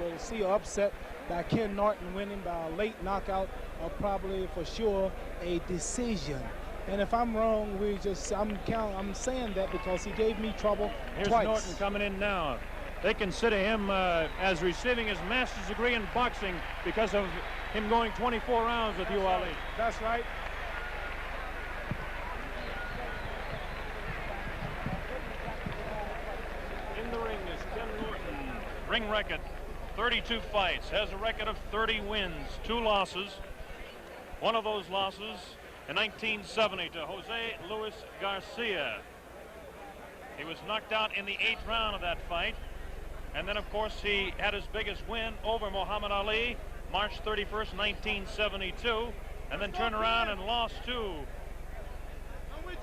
We'll see an upset by Ken Norton winning by a late knockout or probably for sure a decision. And if I'm wrong, I'm saying that because he gave me trouble Here's twice. Norton coming in now. They consider him as receiving his master's degree in boxing because of him going 24 rounds with Ali. That's right. In the ring is Ken Norton. Ring record, 32 fights, has a record of 30 wins, 2 losses. One of those losses in 1970 to Jose Luis Garcia. He was knocked out in the 8th round of that fight. And then, of course, he had his biggest win over Muhammad Ali, March 31st, 1972, and then turned around and lost to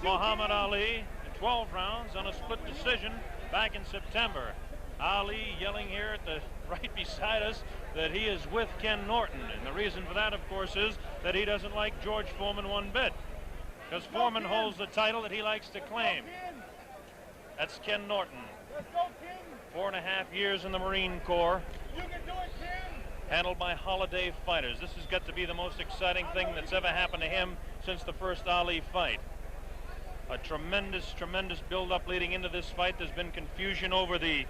Muhammad Ali in 12 rounds on a split decision back in September. Ali yelling here at the right beside us that he is with Ken Norton. And the reason for that, of course, is that he doesn't like George Foreman one bit, because Foreman holds the title that he likes to claim. That's Ken Norton. 4.5 years in the Marine Corps, handled by holiday fighters. This has got to be the most exciting thing that's ever happened to him since the first Ali fight. A tremendous, tremendous build-up leading into this fight. There's been confusion over the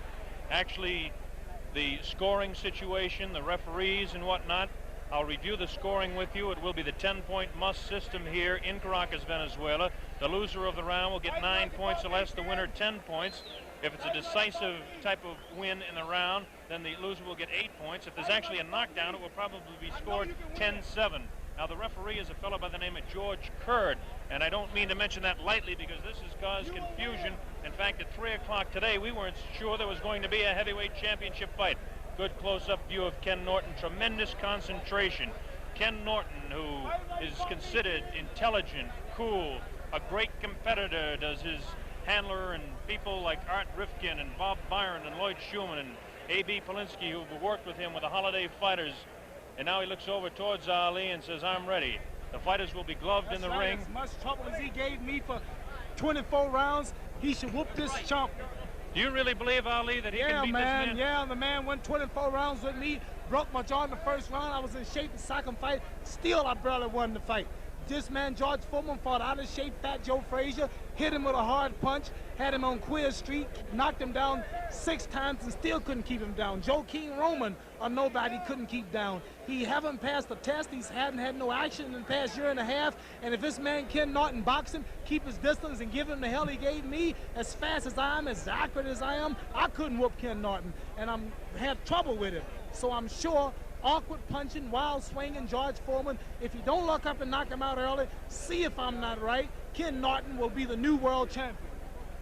scoring situation, the referees and whatnot. I'll review the scoring with you. It will be the 10-point must system here in Caracas, Venezuela. The loser of the round will get 9 points or less, the winner 10 points. If it's a decisive type of win in the round, then the loser will get 8 points. If there's actually a knockdown, it will probably be scored 10-7. Now, the referee is a fellow by the name of George Curd, and I don't mean to mention that lightly because this has caused confusion. In fact, at 3 o'clock today, we weren't sure there was going to be a heavyweight championship fight. Good close-up view of Ken Norton, tremendous concentration. Ken Norton, who is considered intelligent, cool, a great competitor, does his handler and people like Art Rifkin and Bob Byron and Lloyd Schumann and A.B. Polinsky, who've worked with him with the holiday fighters. And now he looks over towards Ali and says, I'm ready. The fighters will be gloved in the ring. As much trouble as he gave me for 24 rounds, he should whoop this chump. Do you really believe, Ali, that he can beat this man? Yeah, the man went 24 rounds with me, broke my jaw in the first round. I was in shape the second fight. Still, I barely won the fight. This man, George Foreman, fought out of shape, Fat Joe Frazier, hit him with a hard punch, had him on Queer Street, knocked him down 6 times and still couldn't keep him down. Joe King Roman, or nobody, couldn't keep down. He haven't passed the test. He hadn't had no action in the past year and a half. And if this man, Ken Norton, box him, keep his distance, and give him the hell he gave me, as fast as I am, as accurate as I am, I couldn't whoop Ken Norton. And I'm had trouble with it. So I'm sure awkward punching, wild swinging, George Foreman. If you don't look up and knock him out early, see if I'm not right, Ken Norton will be the new world champion.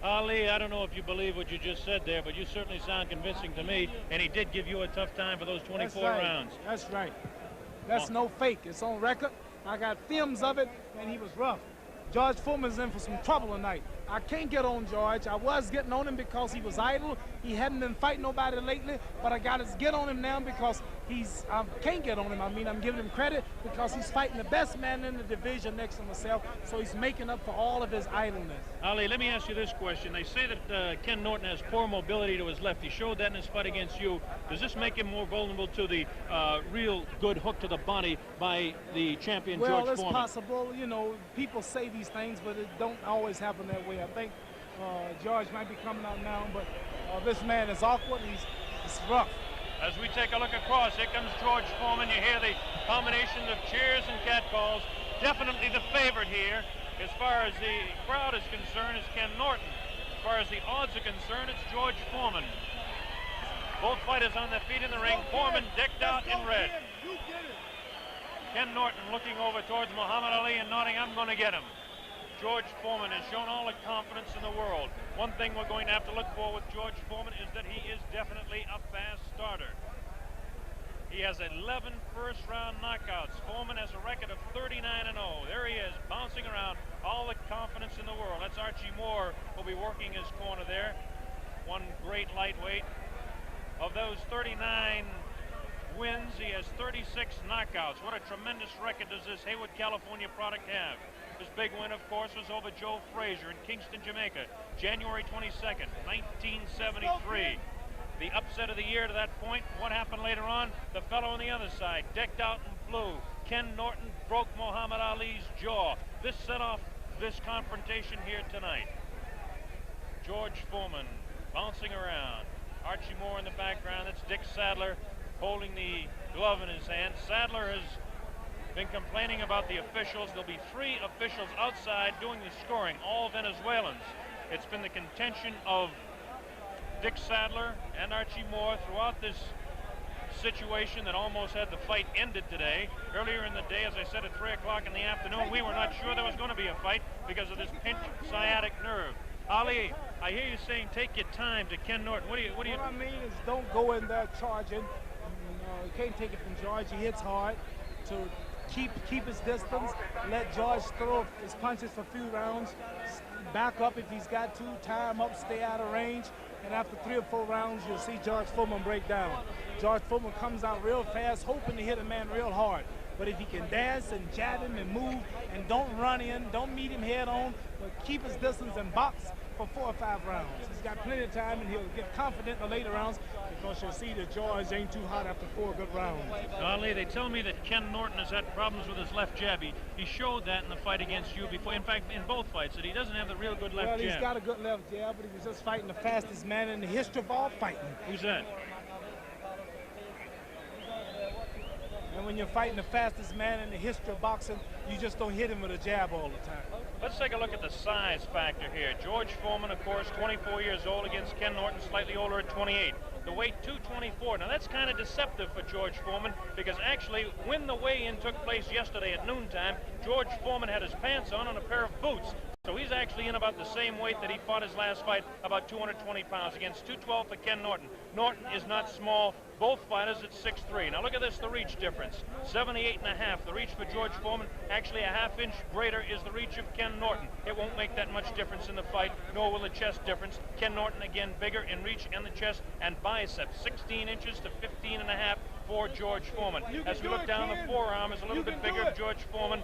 Ali, I don't know if you believe what you just said there, but you certainly sound convincing to me, and he did give you a tough time for those 24 rounds. That's right. That's no fake. It's on record. I got films of it, and he was rough. George Foreman's in for some trouble tonight. I can't get on George. I was getting on him because he was idle. He hadn't been fighting nobody lately, but I got to get on him now because I can't get on him. I mean, I'm giving him credit because he's fighting the best man in the division next to myself, so he's making up for all of his idleness. Ali, let me ask you this question. They say that Ken Norton has poor mobility to his left. He showed that in his fight against you. Does this make him more vulnerable to the real good hook to the body by the champion, George Foreman? Well, it's possible. You know, people say these things, but it don't always happen that way. I think George might be coming out now, but this man is awkward. He's rough. As we take a look across, here comes George Foreman. You hear the combination of cheers and catcalls. Definitely the favorite here. As far as the crowd is concerned, is Ken Norton. As far as the odds are concerned, it's George Foreman. Both fighters on their feet in the ring. Foreman decked out in red. Ken Norton looking over towards Muhammad Ali and nodding, I'm going to get him. George Foreman has shown all the confidence in the world. One thing we're going to have to look for with George Foreman is that he is definitely a fast starter. He has 11 first-round knockouts. Foreman has a record of 39-0. There he is, bouncing around, all the confidence in the world. That's Archie Moore, who'll be working his corner there. One great lightweight. Of those 39 wins, he has 36 knockouts. What a tremendous record does this Haywood, California product have? His big win, of course, was over Joe Frazier in Kingston, Jamaica, January 22nd, 1973. the upset of the year to that point. What happened later on? The fellow on the other side, decked out in blue, Ken Norton, broke Muhammad Ali's jaw. This set off this confrontation here tonight. George Foreman bouncing around. Archie Moore in the background. That's Dick Sadler holding the glove in his hand. Sadler has been complaining about the officials. There'll be 3 officials outside doing the scoring, all Venezuelans. It's been the contention of Dick Sadler and Archie Moore throughout this situation that almost had the fight ended today. Earlier in the day, as I said, at 3 o'clock in the afternoon, we were not sure there was going to be a fight because of this pinched sciatic nerve. Ali, I hear you saying take your time to Ken Norton. What I mean is don't go in there charging. You can't take it from George. He hits hard. To keep his distance, let George throw his punches for a few rounds, back up if he's got to, tie him up, stay out of range, and after 3 or 4 rounds, you'll see George Foreman break down. George Foreman comes out real fast, hoping to hit a man real hard. But if he can dance and jab him and move and don't run in, don't meet him head on, but keep his distance and box for 4 or 5 rounds. He's got plenty of time and he'll get confident in the later rounds because you'll see that George ain't too hot after 4 good rounds. Ali, they tell me that Ken Norton has had problems with his left jab. He showed that in the fight against you before. In fact, in both fights, that he doesn't have the real good left jab. Well, he's got a good left jab, but he was just fighting the fastest man in the history of all fighting. Who's that? And when you're fighting the fastest man in the history of boxing, you just don't hit him with a jab all the time. Let's take a look at the size factor here. George Foreman, of course, 24 years old against Ken Norton, slightly older at 28. The weight, 224. Now, that's kind of deceptive for George Foreman because actually, when the weigh-in took place yesterday at noontime, George Foreman had his pants on and a pair of boots. So he's actually in about the same weight that he fought his last fight, about 220 pounds, against 212 for Ken Norton. Norton is not small. Both fighters at 6'3". Now look at this, the reach difference. 78.5. The reach for George Foreman, actually a half-inch greater is the reach of Ken Norton. It won't make that much difference in the fight, nor will the chest difference. Ken Norton, again, bigger in reach and the chest and biceps. 16 inches to 15.5 for George Foreman. As we look down, the forearm is a little bit bigger. George Foreman,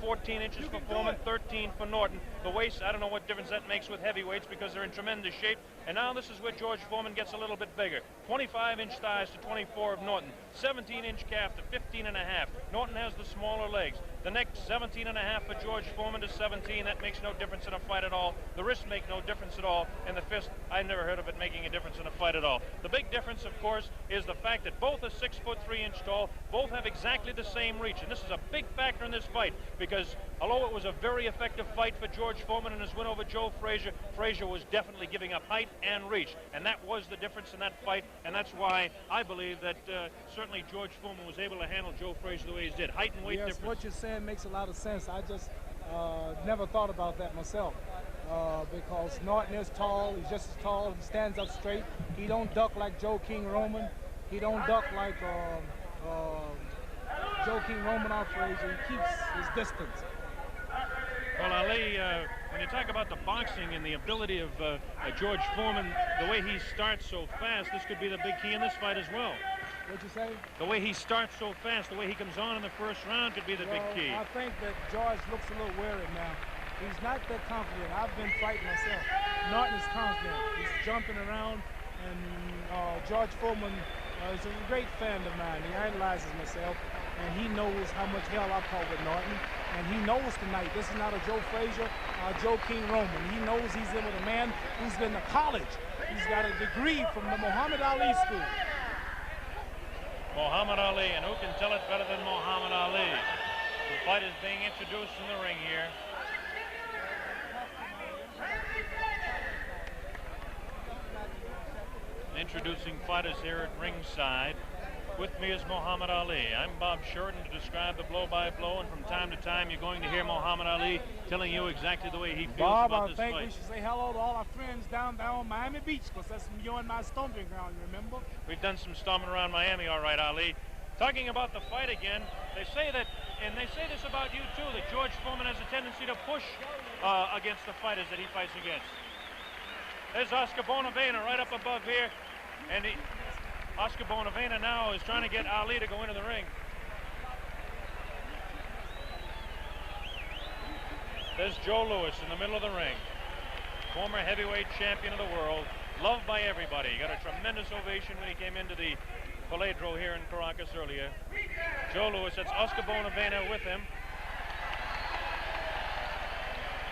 14 inches for Foreman, 13 for Norton. The waist, I don't know what difference that makes with heavyweights because they're in tremendous shape. And now this is where George Foreman gets a little bit bigger. 25-inch thighs to 24 of Norton. 17-inch calf to 15.5. Norton has the smaller legs. The neck, 17.5 for George Foreman to 17. That makes no difference in a fight at all. The wrists make no difference at all. And the fist, I never heard of it making a difference in a fight at all. The big difference, of course, is the fact that both are 6'3" tall. Both have exactly the same reach. And this is a big factor in this fight because although it was a very effective fight for George Foreman in his win over Joe Frazier, Frazier was definitely giving up height and reach. And that was the difference in that fight. And that's why I believe that certainly George Foreman was able to handle Joe Frazier the way he did. Height and weight difference. What you're saying makes a lot of sense. I just never thought about that myself. Because Norton is tall, he's just as tall, he stands up straight. He don't duck like Joe King Roman. He don't duck like Joe King Roman or Frazier. He keeps his distance. Well, Ali, when you talk about the boxing and the ability of George Foreman, the way he starts so fast, this could be the big key in this fight as well. What'd you say? The way he starts so fast, the way he comes on in the first round could be the big key. I think that George looks a little wary now. He's not that confident. I've been fighting myself. Norton is confident. He's jumping around, and George Foreman is a great fan of mine. He idolizes myself, and he knows how much hell I've caught with Norton. And he knows tonight this is not a Joe Frazier or Joe King Roman. He knows he's in with a man who's been to college. He's got a degree from the Muhammad Ali school. Muhammad Ali, and who can tell it better than Muhammad Ali? The fight is being introduced in the ring here. Introducing fighters here at ringside. With me is Muhammad Ali. I'm Bob Sheridan to describe the blow-by-blow, and from time to time you're going to hear Muhammad Ali telling you exactly the way he feels about this fight. Bob, I think we should say hello to all our friends down there on Miami Beach, because that's you and my stomping ground, remember? We've done some stomping around Miami, all right, Ali. Talking about the fight again, they say that, and they say this about you too, that George Foreman has a tendency to push against the fighters that he fights against. There's Oscar Bonavena right up above here, and Oscar Bonavena now is trying to get Ali to go into the ring. There's Joe Louis in the middle of the ring, former heavyweight champion of the world. loved by everybody. He got a tremendous ovation when he came into the Paledro here in Caracas earlier. Joe Louis, that's Oscar Bonavena with him.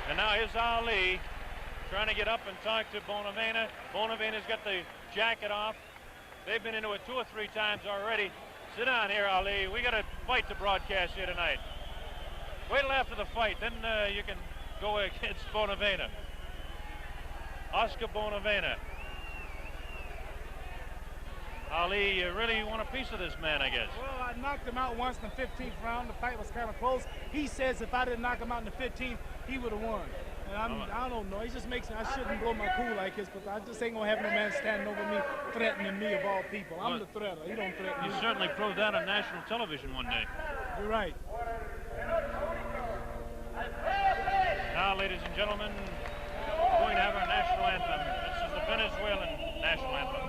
And now here's Ali trying to get up and talk to Bonavena. Bonavena's got the jacket off. They've been into it 2 or 3 times already. Sit down here, Ali. We got a fight to broadcast here tonight. Wait till after the fight, then you can go against Bonavena. Oscar Bonavena. Ali, you really want a piece of this man, I guess. Well, I knocked him out once in the 15th round. The fight was kind of close. He says if I didn't knock him out in the 15th, he would have won. And I don't know. He just makes it. I shouldn't blow my cool like this, but I just ain't going to have no man standing over me, threatening me of all people. I'm the threater. He don't threaten me. You certainly proved that on national television one day. You're right. Now, ladies and gentlemen, we're going to have our national anthem. This is the Venezuelan national anthem.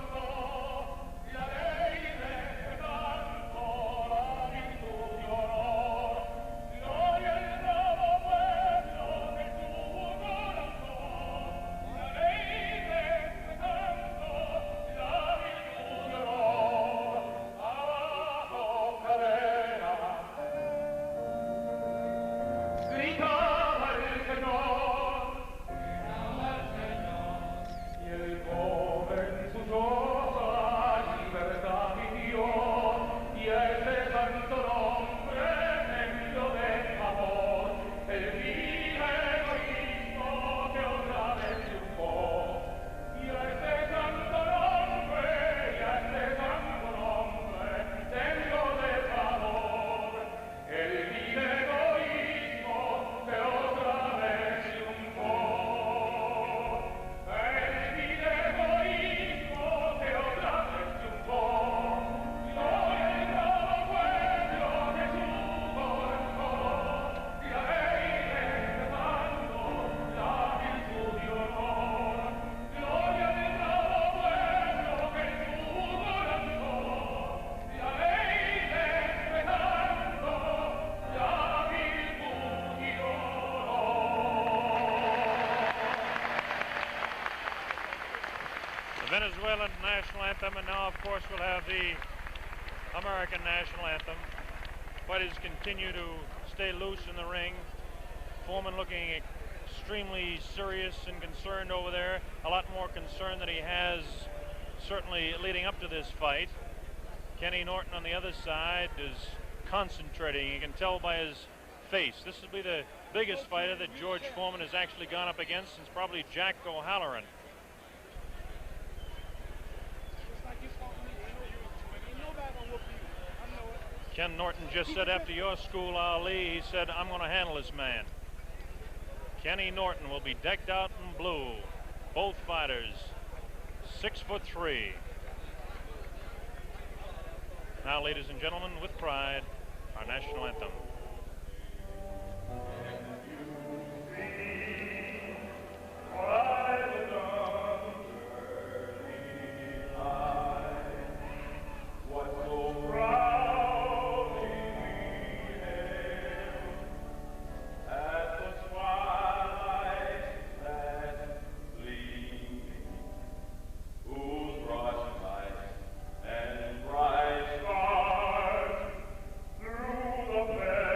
Venezuelan national anthem, and now, of course, we'll have the American national anthem. Fighters continue to stay loose in the ring. Foreman looking extremely serious and concerned over there. A lot more concerned than he has certainly leading up to this fight. Kenny Norton on the other side is concentrating. You can tell by his face. This will be the biggest fighter that George Foreman has actually gone up against since probably Jack O'Halloran. Ken Norton just said after your school, Ali, he said, I'm going to handle this man. Kenny Norton will be decked out in blue. Both fighters, 6'3". Now, ladies and gentlemen, with pride, our national anthem. Through the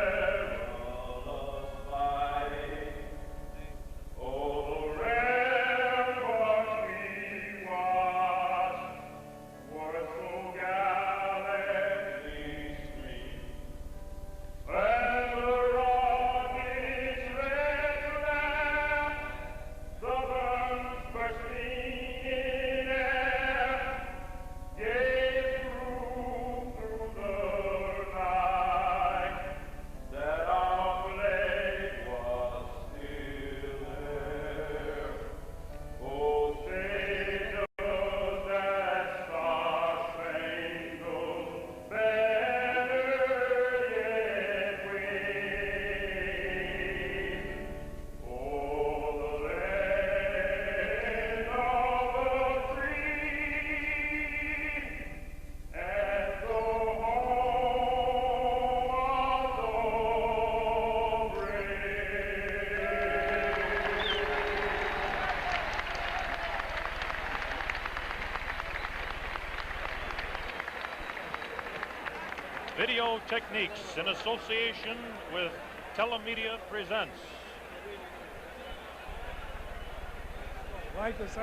Video Techniques, in association with Telemedia, presents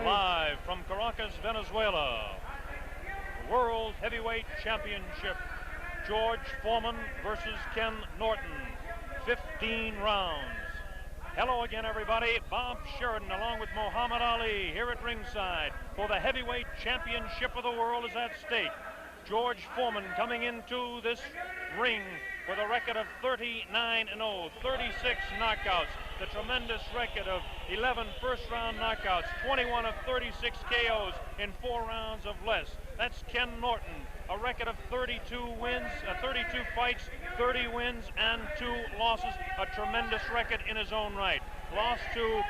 live from Caracas, Venezuela, the World Heavyweight Championship. George Foreman versus Ken Norton, 15 rounds. Hello again, everybody. Bob Sheridan, along with Muhammad Ali, here at ringside for the heavyweight championship of the world is at stake. George Foreman coming into this ring with a record of 39-0, 36 knockouts, the tremendous record of 11 first-round knockouts, 21 of 36 KOs in 4 rounds of less. That's Ken Norton, a record of 32 wins, 32 fights, 30 wins, and 2 losses, a tremendous record in his own right. Lost to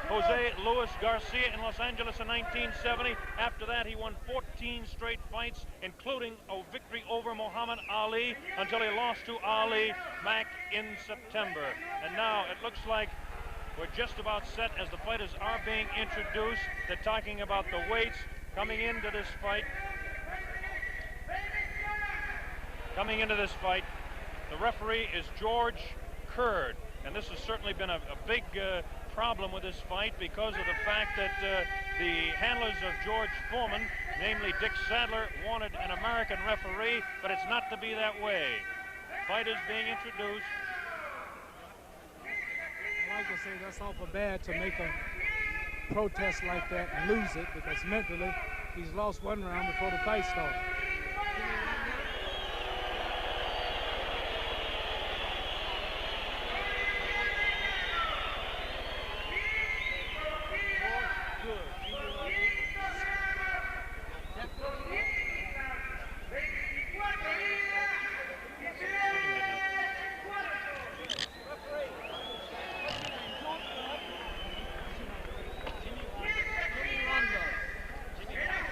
Jose Luis Garcia in Los Angeles in 1970. After that, he won 14 straight fights, including a victory over Muhammad Ali, until he lost to Ali back in September. And now it looks like we're just about set as the fighters are being introduced. They're talking about the weights coming into this fight. Coming into this fight, the referee is George Curd. And this has certainly been a big problem with this fight because of the fact that the handlers of George Foreman, namely Dick Sadler, wanted an American referee, but it's not to be that way. Fight is being introduced. I like to say that's awful bad to make a protest like that and lose it, because mentally he's lost 1 round before the fight started.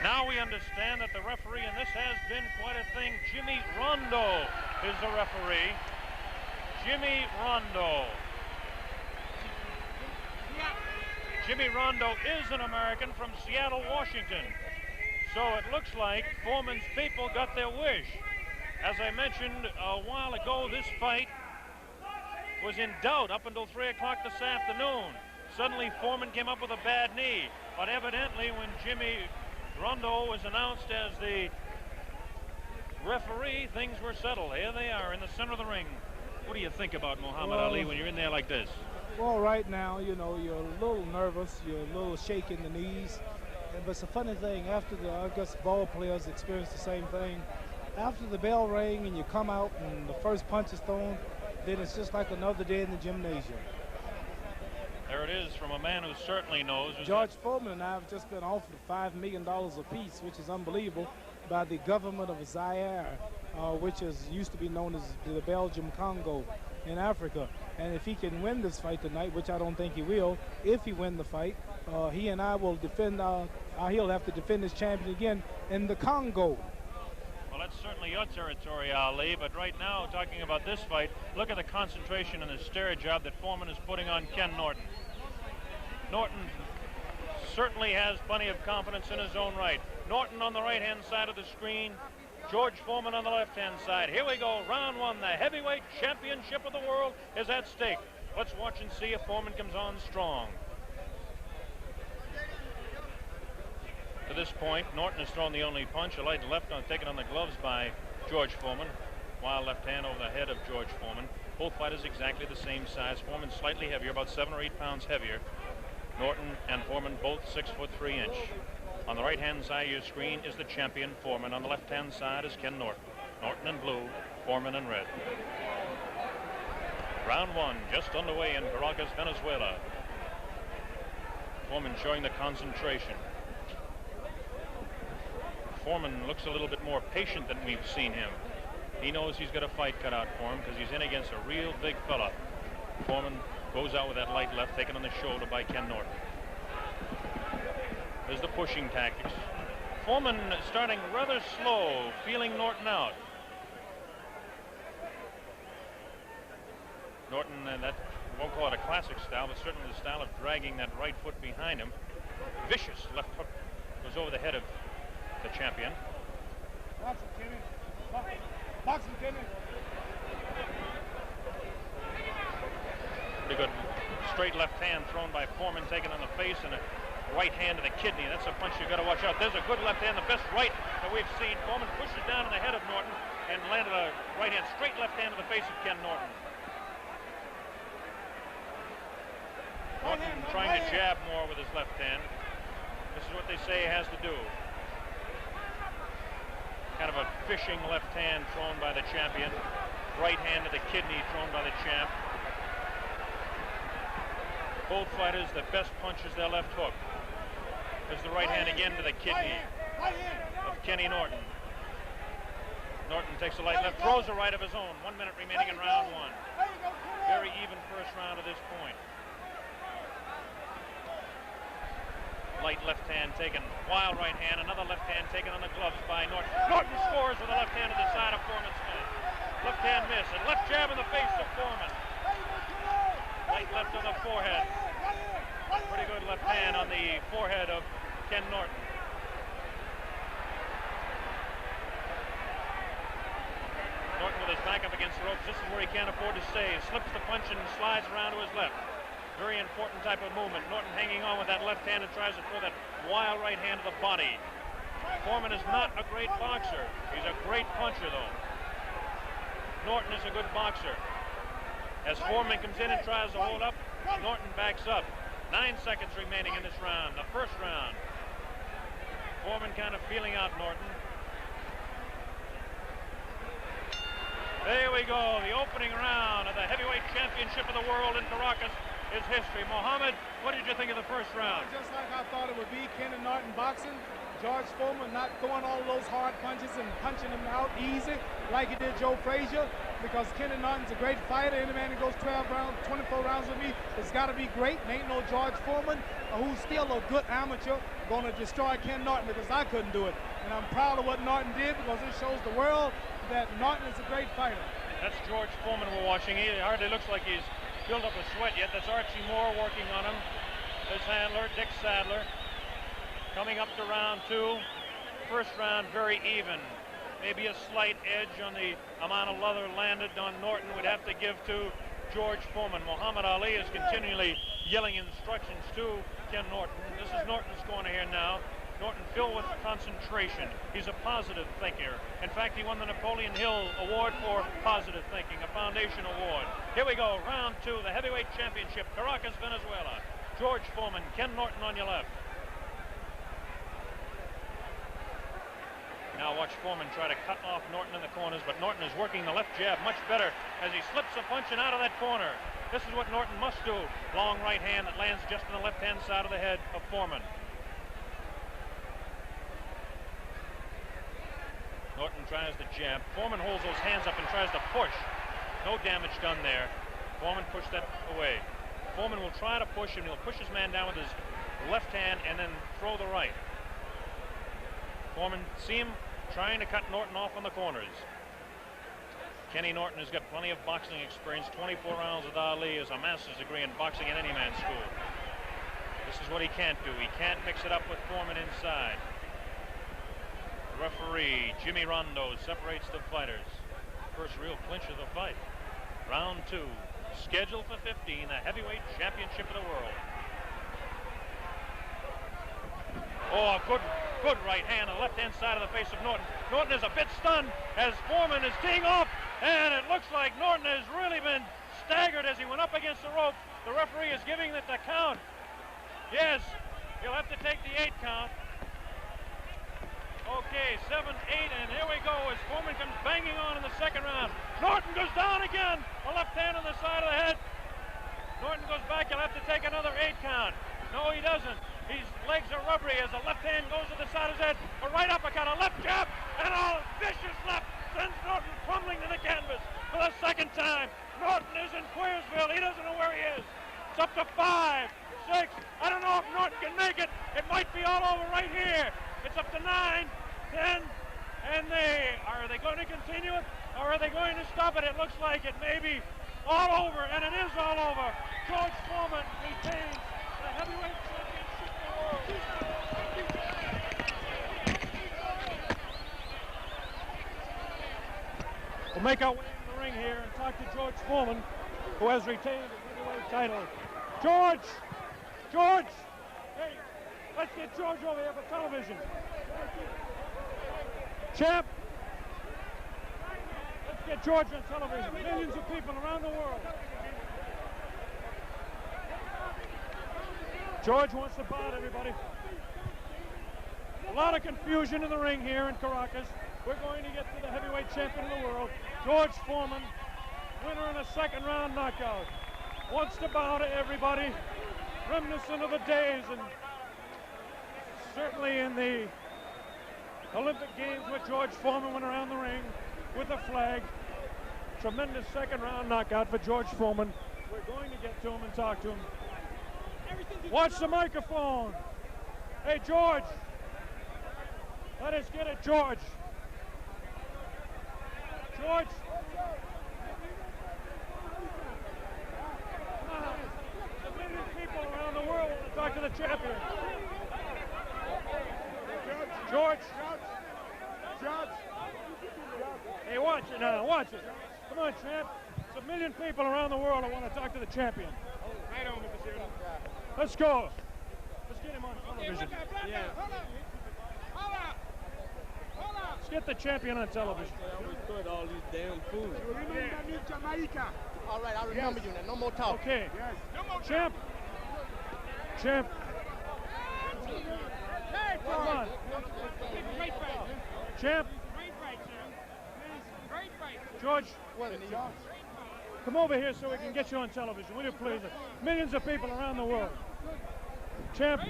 Now we understand that the referee, and this has been quite a thing, Jimmy Rondo is the referee. Jimmy Rondo. Jimmy Rondo is an American from Seattle, Washington. So it looks like Foreman's people got their wish. As I mentioned a while ago, this fight was in doubt up until 3 o'clock this afternoon. Suddenly Foreman came up with a bad knee, but evidently when Jimmy Rondo was announced as the referee, things were settled. Here they are in the center of the ring. What do you think about Muhammad Ali when you're in there like this? Well, right now, you know, you're a little nervous, you're a little shaky in the knees. But it's a funny thing, after I guess ball players experience the same thing. After the bell rang and you come out and the first punch is thrown, then it's just like another day in the gymnasium. There it is from a man who certainly knows. George Foreman and I have just been offered $5 million apiece, which is unbelievable, by the government of Zaire, which used to be known as the Belgium Congo in Africa. And if he can win this fight tonight, which I don't think he will, if he win the fight, he and I will defend, he'll have to defend his champion again in the Congo. Well, that's certainly your territory, Ali, but right now, talking about this fight, look at the concentration and the stare job that Foreman is putting on Ken Norton. Norton certainly has plenty of confidence in his own right. Norton on the right-hand side of the screen, George Foreman on the left-hand side. Here we go, round 1. The heavyweight championship of the world is at stake. Let's watch and see if Foreman comes on strong. To this point, Norton has thrown the only punch, a light left on taken on the gloves by George Foreman. Wild left hand over the head of George Foreman. Both fighters exactly the same size. Foreman slightly heavier, about 7 or 8 pounds heavier. Norton and Foreman both 6'3". On the right-hand side of your screen is the champion, Foreman. On the left-hand side is Ken Norton. Norton in blue, Foreman in red. Round 1 just underway in Caracas, Venezuela. Foreman showing the concentration. Foreman looks a little bit more patient than we've seen him. He knows he's got a fight cut out for him because he's in against a real big fella. Foreman goes out with that light left taken on the shoulder by Ken Norton. There's the pushing tactics. Foreman starting rather slow, feeling Norton out. Norton, that won't call it a classic style, but certainly the style of dragging that right foot behind him. Vicious left hook goes over the head of the champion. Boxing, Kenny. Pretty good straight left hand thrown by Foreman, taken on the face, and a right hand to the kidney. That's a punch you got to watch out. There's a good left hand, the best right that we've seen. Foreman pushes down in the head of Norton and landed a right hand, straight left hand to the face of Ken Norton. Norton trying to jab more with his left hand. This is what they say he has to do. Kind of a fishing left hand thrown by the champion. Right hand to the kidney thrown by the champ. Both fighters, the best punch is their left hook. There's the right hand again to the kidney of Kenny Norton. Norton takes a light left, throws a right of his own. 1 minute remaining in round one. Very even first round to this point. Light left hand taken, wild right hand, another left hand taken on the gloves by Norton. Norton scores with a left hand to the side of Foreman's head. Left hand miss, and left jab in the face of Foreman. Light left on the forehead. Pretty good left hand on the forehead of Ken Norton. Norton with his back up against the ropes. This is where he can't afford to stay. Slips the punch and slides around to his left. Very important type of movement. Norton hanging on with that left hand and tries to throw that wild right hand to the body. Foreman is not a great boxer. He's a great puncher, though. Norton is a good boxer. As Foreman comes in and tries to hold up, Norton backs up. 9 seconds remaining in this round, the first round. Foreman kind of feeling out Norton. There we go, the opening round of the heavyweight championship of the world in Caracas is history. Mohammed, what did you think of the first round? Just like I thought it would be, Ken and Norton boxing. George Foreman not throwing all those hard punches and punching them out easy like he did Joe Frazier, because Ken Norton's a great fighter. Any man that goes 12 rounds, 24 rounds with me, it's got to be great. And ain't no George Foreman, who's still a good amateur, going to destroy Ken Norton, because I couldn't do it. And I'm proud of what Norton did, because it shows the world that Norton is a great fighter. That's George Foreman we're watching. He hardly looks like he's built up a sweat yet. That's Archie Moore working on him. His handler, Dick Sadler. Coming up to round two. First round very even. Maybe a slight edge on the amount of leather landed on Norton would have to give to George Foreman. Muhammad Ali is continually yelling instructions to Ken Norton. This is Norton's corner here now. Norton filled with concentration. He's a positive thinker. In fact, he won the Napoleon Hill Award for positive thinking, a foundation award. Here we go, round two, the heavyweight championship, Caracas, Venezuela. George Foreman, Ken Norton on your left. Now watch Foreman try to cut off Norton in the corners, but Norton is working the left jab much better as he slips a punch and out of that corner. This is what Norton must do. Long right hand that lands just on the left-hand side of the head of Foreman. Norton tries to jab. Foreman holds those hands up and tries to push. No damage done there. Foreman pushed that away. Foreman will try to push him. He'll push his man down with his left hand and then throw the right. Foreman, see him trying to cut Norton off on the corners. Kenny Norton has got plenty of boxing experience. 24 rounds with Ali, is a master's degree in boxing at any man's school. This is what he can't do. He can't mix it up with Foreman inside. The referee, Jimmy Rondo, separates the fighters. First real clinch of the fight. Round two, scheduled for 15, the heavyweight championship of the world. Oh, good right hand on the left-hand side of the face of Norton. Norton is a bit stunned as Foreman is teeing off, and it looks like Norton has really been staggered as he went up against the rope. The referee is giving it the count. Yes, he'll have to take the 8 count. Okay, 7, 8, and here we go as Foreman comes banging on in the second round. Norton goes down again, a left hand on the side of the head. Norton goes back, he'll have to take another 8 count. No, he doesn't. His legs are rubbery as the left hand goes to the side of his head. A right uppercut, a left jab, and a vicious left sends Norton crumbling to the canvas for the second time. Norton is in Queersville. He doesn't know where he is. It's up to 5, 6. I don't know if Norton can make it. It might be all over right here. It's up to 9, 10, and are they going to continue it, or are they going to stop it? It looks like it may be all over, and it is all over. George Foreman retains the heavyweight championship of the world. We'll make our way in the ring here and talk to George Foreman, who has retained the heavyweight title. George! George! Hey, let's get George over here for television. Champ! Let's get George on television. Millions of people around the world. George wants to bout everybody. A lot of confusion in the ring here in Caracas. We're going to get to the heavyweight champion of the world, George Foreman, winner in a second round knockout. Wants to bow to everybody, reminiscent of the days, and certainly in the Olympic Games where George Foreman went around the ring with a flag. Tremendous second round knockout for George Foreman. We're going to get to him and talk to him. Watch the microphone. Hey, George. Let us get it, George. George. A million people around the world want to talk to the champion. George. Hey, watch it now. Watch it. Come on, champ. It's a million people around the world that want to talk to the champion. Right on, Mr. Sheridan. Let's go. Let's get him on television. Yeah. Let's get the champion on television. I always put all these damn fools. All right, I remember you now. No more talk. Okay. Champ. Champ. Come on. Great fight. Champ. Great fight, sir. Great fight. George. Come over here so we can get you on television, will you please? Millions of people around the world. Champ,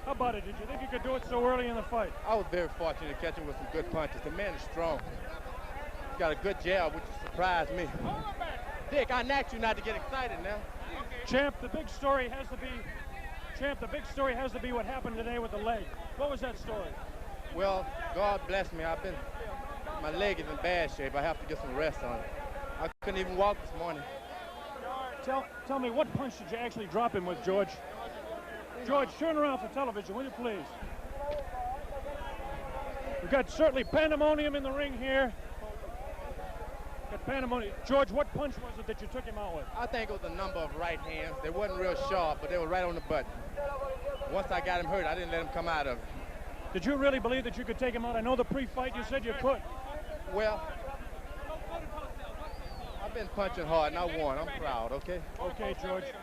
how about it? Did you think you could do it so early in the fight? I was very fortunate to catch him with some good punches. The man is strong. He's got a good jab, which surprised me. Dick, I asked you not to get excited now. Champ, the big story has to be what happened today with the leg. What was that story? Well, God bless me. My leg is in bad shape. I have to get some rest on it. I couldn't even walk this morning. Tell me, what punch did you actually drop him with, George? George, turn around for television, will you please? We've got certainly pandemonium in the ring here. Got pandemonium. George, what punch was it that you took him out with? I think it was a number of right hands. They wasn't real sharp, but they were right on the button. Once I got him hurt, I didn't let him come out of it. Did you really believe that you could take him out? I know the pre-fight you said you could. Well, I've been punching hard, and I won. I'm proud, okay? Okay, George.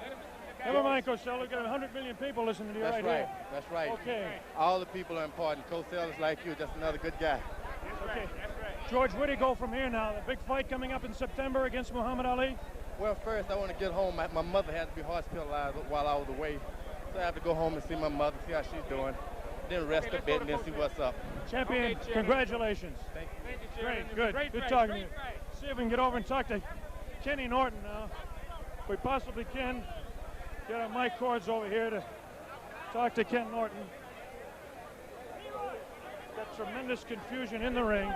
Never mind, Costello. We've got 100 million people listening to you right here. That's right. Okay. All the people are important. Costello is like you, just another good guy. Okay. George, where do you go from here now? The big fight coming up in September against Muhammad Ali? Well, first, I want to get home. My mother had to be hospitalized while I was away. So I have to go home and see my mother, see how she's doing. Then rest a bit and then see what's up. Champion, congratulations. Thank you. Great, good talking to you. See if we can get over and talk to Kenny Norton now. If we possibly can get our mic cords over here to talk to Ken Norton. Got tremendous confusion in the ring.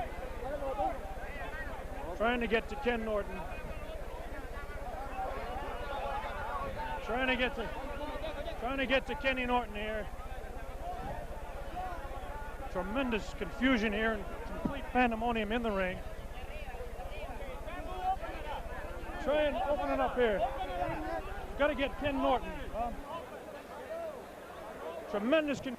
Trying to get to Ken Norton. Trying to get to Kenny Norton here. Tremendous confusion here and complete pandemonium in the ring. Try and open it up here. Got to get Ken Norton. Tremendous confusion.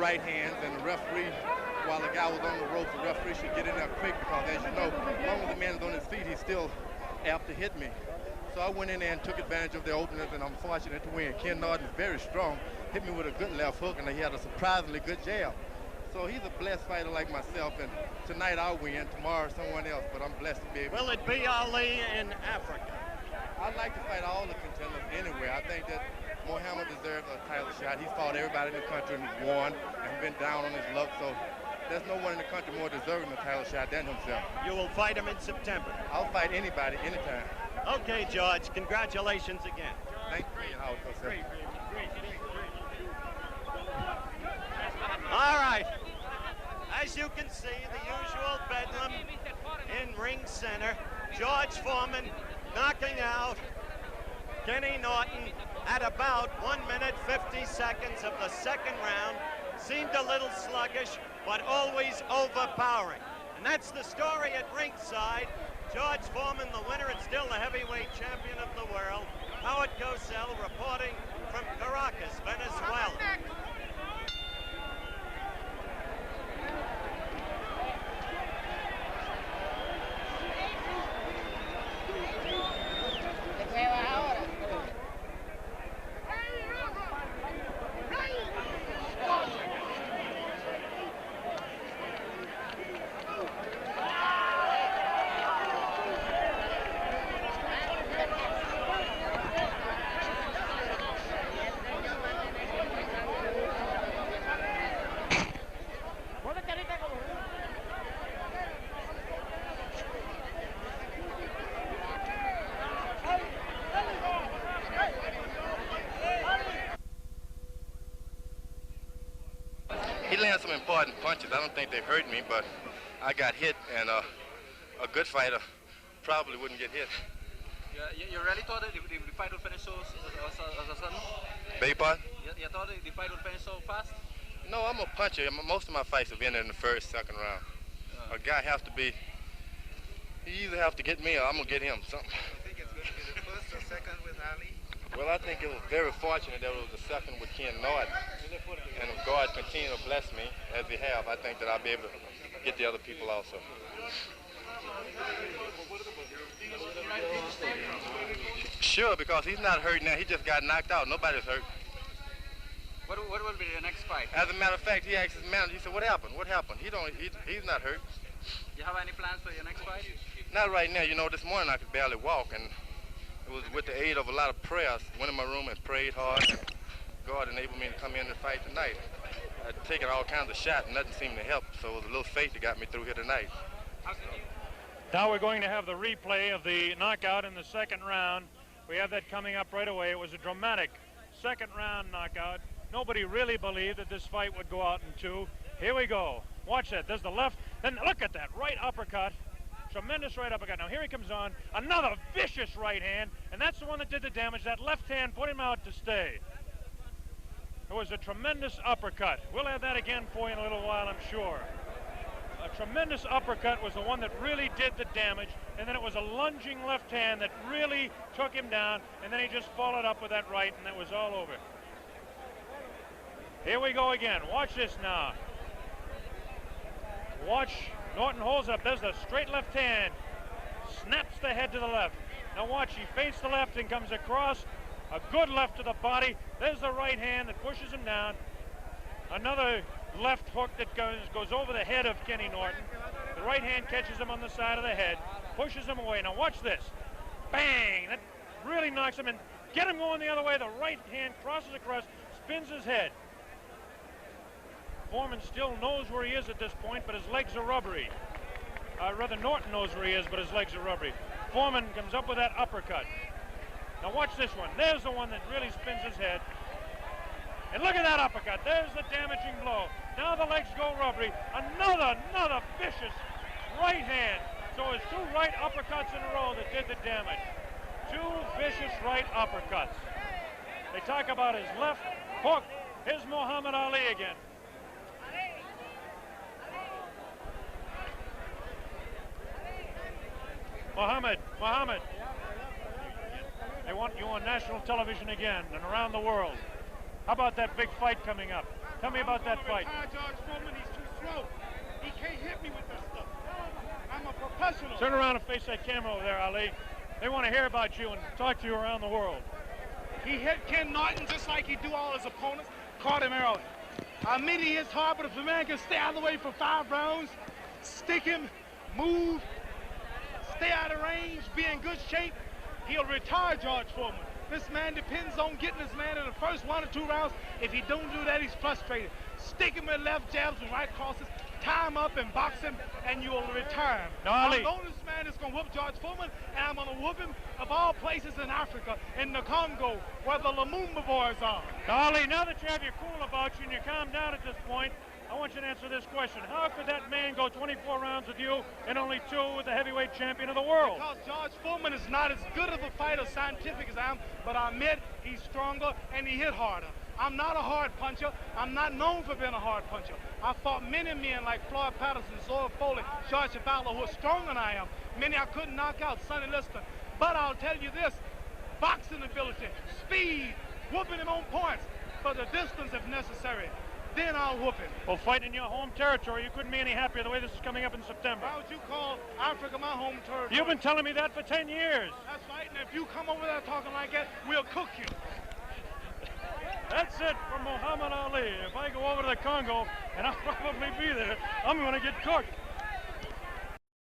right hands, and the referee, while the guy was on the ropes, the referee should get in there quick because, as you know, as long as the man is on his feet, he's still apt to hit me. So I went in there and took advantage of the openings, and I'm fortunate to win. Ken Norton is very strong, hit me with a good left hook, and he had a surprisingly good jab. So he's a blessed fighter like myself, and tonight I'll win, tomorrow someone else, but I'm blessed to be able to. Will it be Ali in Africa? I'd like to fight all the contenders anyway. I think that Muhammad deserves a title shot. He's fought everybody in the country and won and been down on his luck, so there's no one in the country more deserving a title shot than himself. You will fight him in September. I'll fight anybody, anytime. Okay, George, congratulations again. Thank you, Howard. All right. As you can see, the usual bedlam in ring center. George Foreman knocking out Kenny Norton at about 1 minute 50 seconds of the second round. Seemed a little sluggish, but always overpowering. And that's the story at ringside. George Foreman, the winner and still the heavyweight champion of the world. Howard Cosell reporting from Caracas, Venezuela. He landed some important punches. I don't think they hurt me, but I got hit, and a good fighter probably wouldn't get hit. You really thought that the fight would finish so sudden? Beg your pardon? You thought the fight would finish so fast? No, I'm a puncher. Most of my fights have ended in the first, second round. A guy has to be, he either have to get me or I'm going to get him, something. You think it's going to be the first or second with Ali? Well, I think it was very fortunate that it was the second with Ken Norton. And if God continue to bless me, as he have, I think that I'll be able to get the other people also. Sure, because he's not hurt now. He just got knocked out. Nobody's hurt. What will be the next fight? As a matter of fact, he asked his manager, he said, what happened? What happened? He's not hurt. Do you have any plans for your next fight? Not right now. You know, this morning I could barely walk, and it was with the aid of a lot of prayers. Went in my room and prayed hard. God enabled me to come in and fight tonight. I'd taken all kinds of shots, and nothing seemed to help, so it was a little faith that got me through here tonight. Now we're going to have the replay of the knockout in the second round. We have that coming up right away. It was a dramatic second round knockout. Nobody really believed that this fight would go out in two. Here we go. Watch that. There's the left. Then look at that right uppercut. Tremendous right uppercut. Now here he comes on. Another vicious right hand. And that's the one that did the damage. That left hand put him out to stay. It was a tremendous uppercut. We'll have that again for you in a little while, I'm sure. A tremendous uppercut was the one that really did the damage, and then it was a lunging left hand that really took him down, and then he just followed up with that right, and that was all over. Here we go again. Watch this now. Watch. Norton holds up. There's the straight left hand. Snaps the head to the left. Now watch. He feints the left and comes across. A good left to the body. There's the right hand that pushes him down. Another left hook that goes over the head of Kenny Norton. The right hand catches him on the side of the head, pushes him away. Now watch this. Bang! That really knocks him in. Get him going the other way. The right hand crosses across, spins his head. Foreman still knows where he is at this point, but his legs are rubbery. Rather, Norton knows where he is, but his legs are rubbery. Foreman comes up with that uppercut. Now watch this one. There's the one that really spins his head. And look at that uppercut. There's the damaging blow. Now the legs go rubbery. Another vicious right hand. So it's two right uppercuts in a row that did the damage. Two vicious right uppercuts. They talk about his left hook. Here's Muhammad Ali again. Muhammad. They want you on national television again and around the world. How about that big fight coming up? Tell me about that fight. George Foreman, he's too slow. He can't hit me with that stuff. I'm a professional. Turn around and face that camera over there, Ali. They want to hear about you and talk to you around the world. He hit Ken Norton just like he do all his opponents. Caught him early. I admit he hits hard, but if a man can stay out of the way for 5 rounds, stick him, move, stay out of range, be in good shape, he'll retire George Foreman. This man depends on getting his man in the first 1 or 2 rounds. If he don't do that, he's frustrated. Stick him with left jabs and right crosses, tie him up and box him, and you'll retire him. Now, Ali, I'm the only man that's going to whoop George Foreman, and I'm going to whoop him of all places in Africa, in the Congo, where the Lumumba boys are. now, Ali, now that you have your cool about you and you calm down at this point, I want you to answer this question. How could that man go 24 rounds with you and only 2 with the heavyweight champion of the world? Because George Foreman is not as good of a fighter, scientific as I am, but I admit he's stronger and he hit harder. I'm not a hard puncher. I'm not known for being a hard puncher. I fought many men like Floyd Patterson, Zoe Foley, George Chevalier, who are stronger than I am. Many I couldn't knock out, Sonny Liston. But I'll tell you this, boxing ability, speed, whooping him on points for the distance if necessary. Then I'll whoop him. Well, fighting in your home territory, you couldn't be any happier the way this is coming up in September. Why would you call Africa my home territory? You've been telling me that for 10 years. That's right, and if you come over there talking like that, we'll cook you. That's it for Muhammad Ali. If I go over to the Congo, and I'll probably be there, I'm going to get cooked.